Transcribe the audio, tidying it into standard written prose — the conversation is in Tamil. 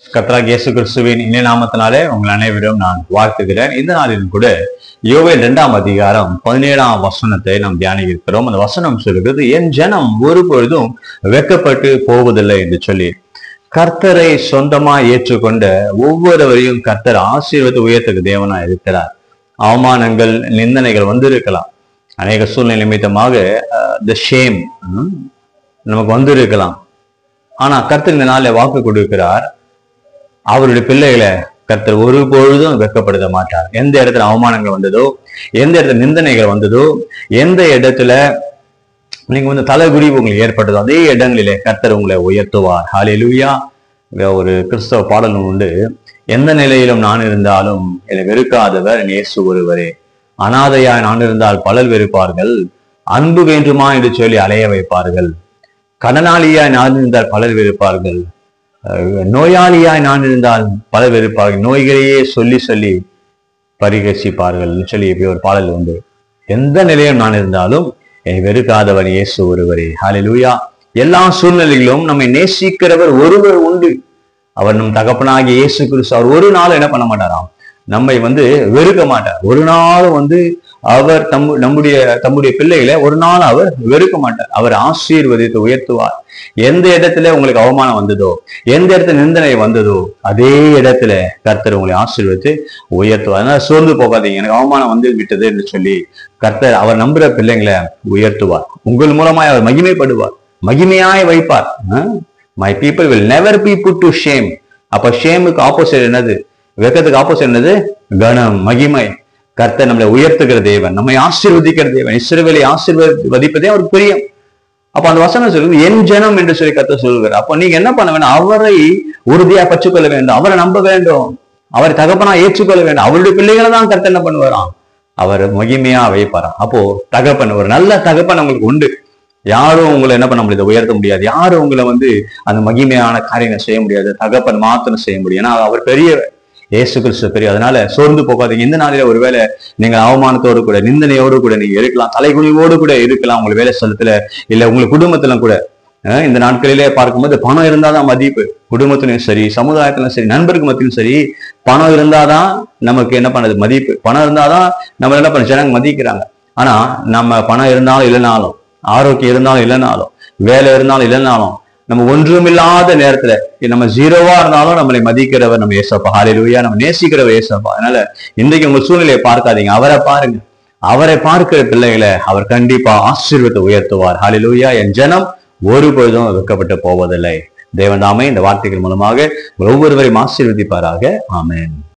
கர்த்தராகிய இயேசு கிறிஸ்துவின் இனிய நாமத்தினாலே உங்கள் அனைவரும் நான் வாழ்த்துகிறேன். இந்த நாளிலும் கூட யோவேல் 2ஆம் அதிகாரம் 17ஆம் வசனத்தை நாம் தியானிக்க இருக்கிறோம். அந்த வசனம் சொல்கிறது, என் ஜனம் ஒருபொழுதும் வெட்கப்பட்டு போவதில்லை என்று சொல்லி. கர்த்தரை சொந்தமா ஏற்றுக்கொண்ட ஒவ்வொருவரையும் கர்த்தர் ஆசீர்வாதத்தை உயர்த்துக்கு தேவனா இருக்கிறார். அவமானங்கள், நிந்தனைகள் வந்திருக்கலாம். அநேக சூழ்நிலை நிமித்தமாக த ஷேம் நமக்கு வந்திருக்கலாம். ஆனா கர்த்தர் இந்த நாளில் வாக்கு கொடுக்கிறார், அவருடைய பிள்ளைகளை கர்த்தர் ஒருபொழுதும் வெட்கப்படுத்த மாட்டார். எந்த இடத்துல அவமானங்கள் வந்ததோ, எந்த இடத்துல நிந்தனைகள் வந்ததோ, எந்த இடத்துல நீங்க தலைகுடிவு உங்களுக்கு ஏற்பட்டதோ, அதே இடங்களிலே கர்த்தர் உங்களை உயர்த்துவார். ஹல்லேலூயா. ஒரு கிறிஸ்தவ பாடல் உண்டு, எந்த நிலையிலும் நான் இருந்தாலும் என்னை வெறுக்காதவர் இயேசு ஒருவரே. அனாதையாய் நான் இருந்தால் பலர் வெறுப்பார்கள், அன்பு வேண்டுமா என்று சொல்லி அலைய வைப்பார்கள். கடனாளியாய் நான் இருந்தால் பலர் வெறுப்பார்கள், நோயாளியாய் நான் இருந்தால் பலர் வெறுப்பார்கள், நோய்களையே சொல்லி சொல்லி பரிகசிப்பார்கள் சொல்லி இப்படி ஒரு பாடல் உண்டு. எந்த நிலையும் நான் இருந்தாலும் என்னை வெறுக்காதவர் இயேசு ஒருவரே. ஹல்லேலூயா. எல்லா சூழ்நிலைகளிலும் நம்மை நேசிக்கிறவர் ஒருவர் உண்டு. அவர் நம் தகப்பனாகிய இயேசு கிறிஸ்து. அவர் ஒரு நாள் என்ன பண்ண மாட்டாராம், நம்மை வெறுக்க மாட்டார். ஒரு நாள் அவர் தம்முடைய பிள்ளைகளை ஒரு நாள் அவர் வெறுக்க மாட்டார். அவர் ஆசீர்வதித்து உயர்த்துவார். எந்த இடத்துல உங்களுக்கு அவமானம் வந்ததோ, எந்த இடத்துல நிந்தனை வந்ததோ, அதே இடத்துல கர்த்தர் உங்களை ஆசீர்வதித்து உயர்த்துவார். அதனால சோர்ந்து போகாதீங்க, எனக்கு அவமானம் வந்து விட்டது என்று சொல்லி கர்த்தர் அவர் நம்புற பிள்ளைங்களை உயர்த்துவார். உங்கள் மூலமாய் அவர் மகிமைப்படுவார், மகிமையாய் வைப்பார். My people will never be put to shame. அப்ப ஷேமுக்கு ஆப்போசிட் என்னது? வெக்கத்துக்கு ஆப்போசிட் என்னது? கனம், மகிமை. கர்த்தர் நம்மளை உயர்த்துகிற தேவன், நம்மை ஆசீர்வதிக்கிற தேவன். இஸ்ரவேலை ஆசீர்வதிப்பதே அவருக்கு பிரியம். அப்ப அந்த வசனம் சொல்லுது, என் ஜனம் என்று சொல்லி கர்த்தர் சொல்லுகிறார். அப்ப நீங்க என்ன பண்ண வேண்டும்? அவரை உறுதியா பற்றுக்கொள்ள வேண்டும், அவரை நம்ப வேண்டும், அவரை தகப்பனா ஏற்றுக்கொள்ள வேண்டும். அவருடைய பிள்ளைகளை தான் கர்த்தர் என்ன பண்ணுவாராம், அவர் மகிமையா வைப்பாராம். அப்போ தகப்பன், ஒரு நல்ல தகப்பன் உங்களுக்கு உண்டு. யாரும் உங்களை என்ன பண்ண முடியாது, உயர்த்த முடியாது. யாரும் உங்களை அந்த மகிமையான காரியங்களை செய்ய முடியாது. தகப்பன் மாத்திரம் செய்ய முடியும். ஏன்னா அவர் பெரியவர், இயேசு கிறிஸ்து பெரிய. அதனால சோர்ந்து போகாதீங்க. இந்த நாளில ஒருவேளை நீங்க அவமானத்தோடு கூட, நிந்தனையோடு கூட நீங்க இருக்கலாம், தலைகுனிவோடு கூட இருக்கலாம். உங்களை வேலை ஸ்தலத்துல இல்ல உங்க குடும்பத்துல கூட. இந்த நாட்களிலே பார்க்கும்போது பணம் இருந்தாதான் மதிப்பு. குடும்பத்திலும் சரி, சமுதாயத்திலும் சரி, நண்பருக்கு மத்தியிலும் சரி, பணம் இருந்தாதான் நமக்கு என்ன பண்ணது, மதிப்பு. பணம் இருந்தாதான் நம்ம என்ன பண்ண ஜனங்க மதிக்கிறாங்க. ஆனா நம்ம பணம் இருந்தாலும் இல்லைனாலும், ஆரோக்கியம் இருந்தாலும் இல்லைனாலும், வேலை இருந்தாலும் இல்லைனாலும், நம்ம ஒன்றுமில்லாத நேரத்துல நம்ம ஜீரோவா இருந்தாலும் நம்மளை மதிக்கிறவர் நம்ம ஏசப்பா. ஹல்லேலூயா. நம்ம நேசிக்கிறவர் ஏசப்பா. அதனால இன்றைக்கு உங்க சூழ்நிலையை பார்க்காதீங்க, அவரை பாருங்க. அவரை பார்க்கிற பிள்ளைகளை அவர் கண்டிப்பா ஆசீர்வாதத்தை உயர்த்துவார். ஹல்லேலூயா. என் ஜனம் ஒருபொழுதும் வெட்கப்பட்டு போவதில்லை. தேவன் தாமே இந்த வார்த்தைகள் மூலமாக ஒவ்வொருவரையும் ஆசீர்வதிப்பாராக. ஆமென்.